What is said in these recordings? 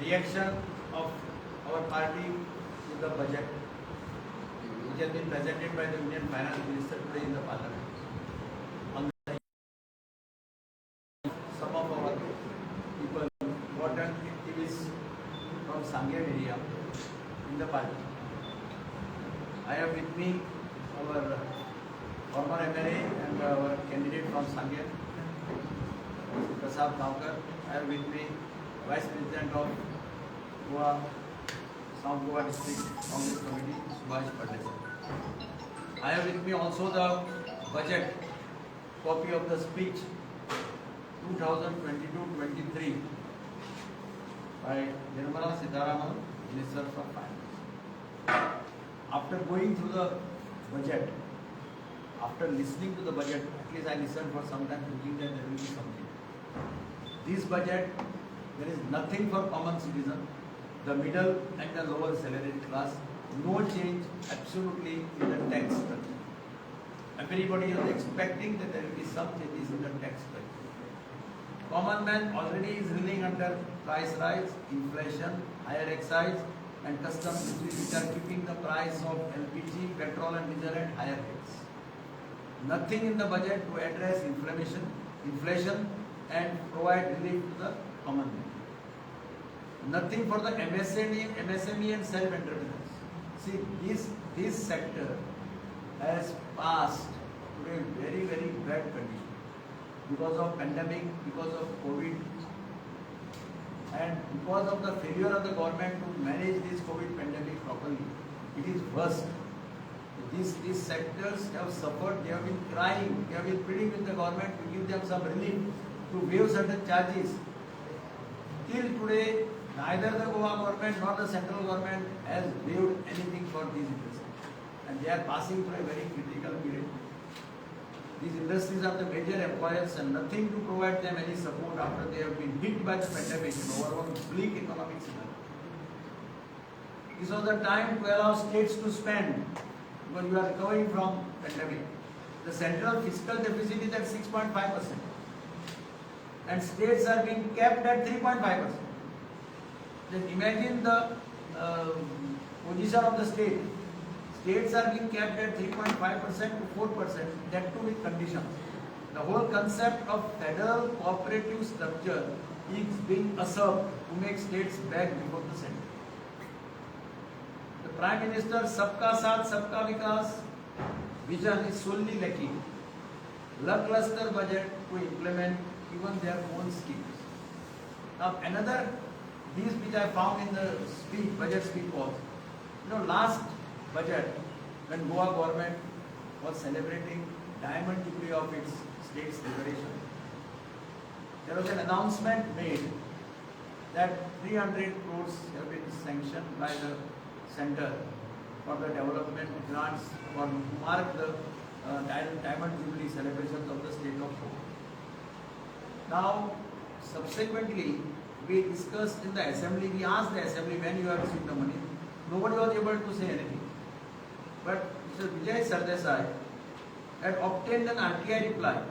reaction of our party to the budget, which has been presented by the Union Finance Minister today in the Parliament. On the, some of our people, important activists from Sangam area in the party. I have with me our former MLA and our candidate from Sangam, Prasad Thakur. I have with me Vice President of Goa, South Goa District Congress Committee, Subhash Patel. I have with me also the budget, copy of the speech 2022-23 by Nirmala Sitharaman, Minister for Finance. After going through the budget, after listening to the budget, at least I listened for some time thinking that there will be something. This budget, there is nothing for common citizen, the middle and the lower salaried class, no change absolutely in the tax structure. Everybody is expecting that there will be some changes in the tax structure. Common man already is reeling under price rise, inflation, higher excise and custom duties which are keeping the price of LPG, petrol and diesel at higher rates. Nothing in the budget to address inflation and provide relief to the common man. Nothing for the MSME and self-entrepreneurs. See, this sector has passed to a very, very bad condition because of pandemic, because of COVID, and because of the failure of the government to manage this COVID pandemic properly. It is worst. These sectors have suffered, they have been crying, they have been pleading with the government to give them some relief, to waive certain charges. Till today, neither the Goa government nor the central government has waived anything for these industries. And they are passing through a very critical period. These industries are the major employers and nothing to provide them any support after they have been hit by the pandemic and overall bleak economic scenario. This was the time to allow states to spend because you are recovering from pandemic. The central fiscal deficit is at 6.5% and states are being kept at 3.5%. Then imagine the position of the state. States are being kept at 3.5% to 4%, that too with conditions. The whole concept of federal cooperative structure is being usurped to make states beg before the center. The Prime Minister Sabka Saath Sabka Vikas vision is solely lacking. Lackluster budget to implement even their own schemes. Now another these which I found in the speech, budget speech was, last budget when Goa government was celebrating diamond jubilee of its state's liberation, there was an announcement made that 300 crores have been sanctioned by the center for the development grants for to mark the diamond jubilee celebrations of the state of Goa. Now, subsequently, we discussed in the assembly, we asked the assembly when you have received the money. Nobody was able to say anything. But Mr. Vijay Sardesai had obtained an RTI reply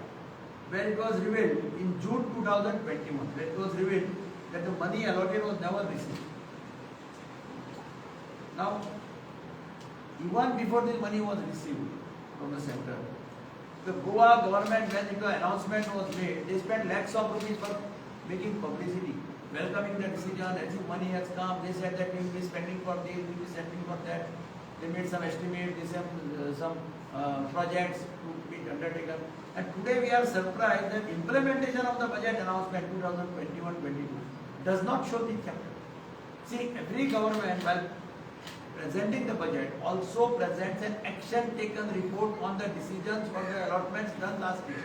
where it was revealed in June 2021, where it was revealed that the money allotted was never received. Now, even before this money was received from the center, the Goa government, when the announcement was made, they spent lakhs of rupees for making publicity, welcoming the decision, as if money has come, they said that we will be spending for this, we will be spending for that. They made some estimate, some projects to be undertaken. And today we are surprised that implementation of the budget announcement 2021-22 does not show the chapter. See, every government, while presenting the budget, also presents an action taken report on the decisions for the allotments done last year.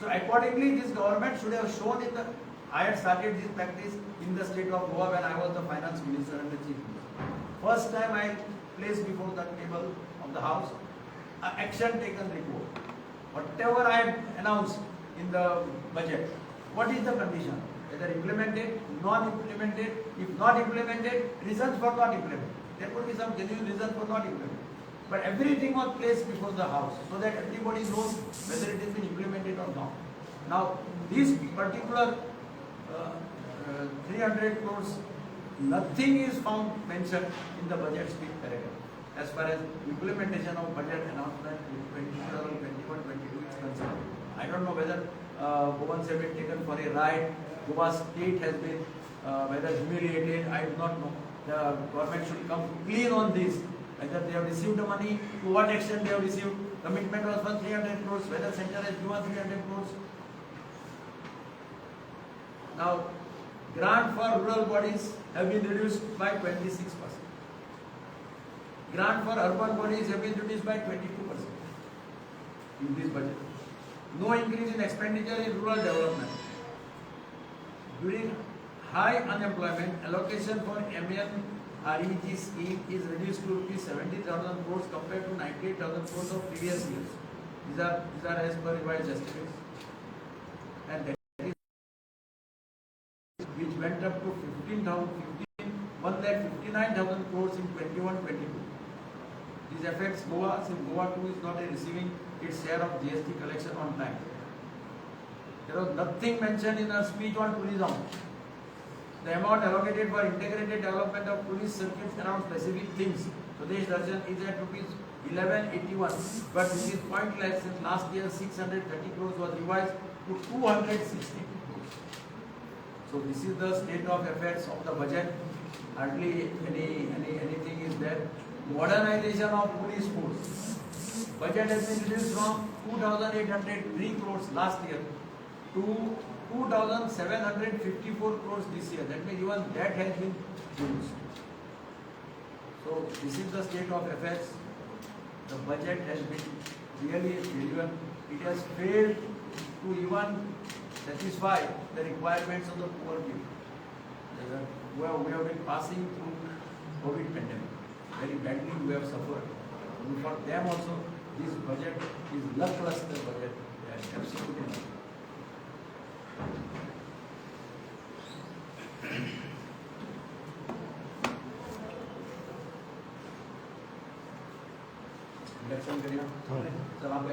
So accordingly, this government should have shown in the, I had started this practice in the state of Goa when I was the finance minister and the chief minister. First time I placed before the table of the house an action taken report. Whatever I had announced in the budget, what is the condition? Whether implemented, non-implemented, if not implemented, reasons for not implemented. There could be some genuine reason for not implementing. But everything was placed before the house so that everybody knows whether it has been implemented or not. Now, this particular 300 crores nothing is found mentioned in the budget speech paragraph as far as implementation of budget announcement 2021-22 is concerned. I don't know whether Goans have been taken for a ride, Goa state has been whether humiliated, I do not know. The government should come clean on this, whether they have received the money, to what extent they have received. Commitment was for 300 crores, whether center has given 300 crores. Now, grant for rural bodies have been reduced by 26%. Grant for urban bodies have been reduced by 22% in this budget. No increase in expenditure in rural development. During high unemployment, allocation for MNREG scheme is reduced to rupees 70,000 crores compared to 98,000 crores of previous years. These are as per revised estimates. And that is which went up to 1,59,000 crores in 21-22. This affects Goa, since Goa too is not receiving its share of GST collection on time. There was nothing mentioned in our speech on tourism. The amount allocated for integrated development of police circuits around specific things. Swadesh Darshan is at rupees 1181, but this is pointless since last year 630 crores was revised to 260 crores. So this is the state of affairs of the budget. Hardly anything is there. Modernization of police force. Budget has been reduced from 2,803 crores last year to 2,754 crores this year. That means even that has been reduced. So this is the state of affairs. The budget has been really delivered. It has failed to even satisfy the requirements of the poor people. We have been passing through COVID pandemic. Very badly we have suffered. And for them also, this budget is lackluster budget. They are absolutely not. Election करिए चल आप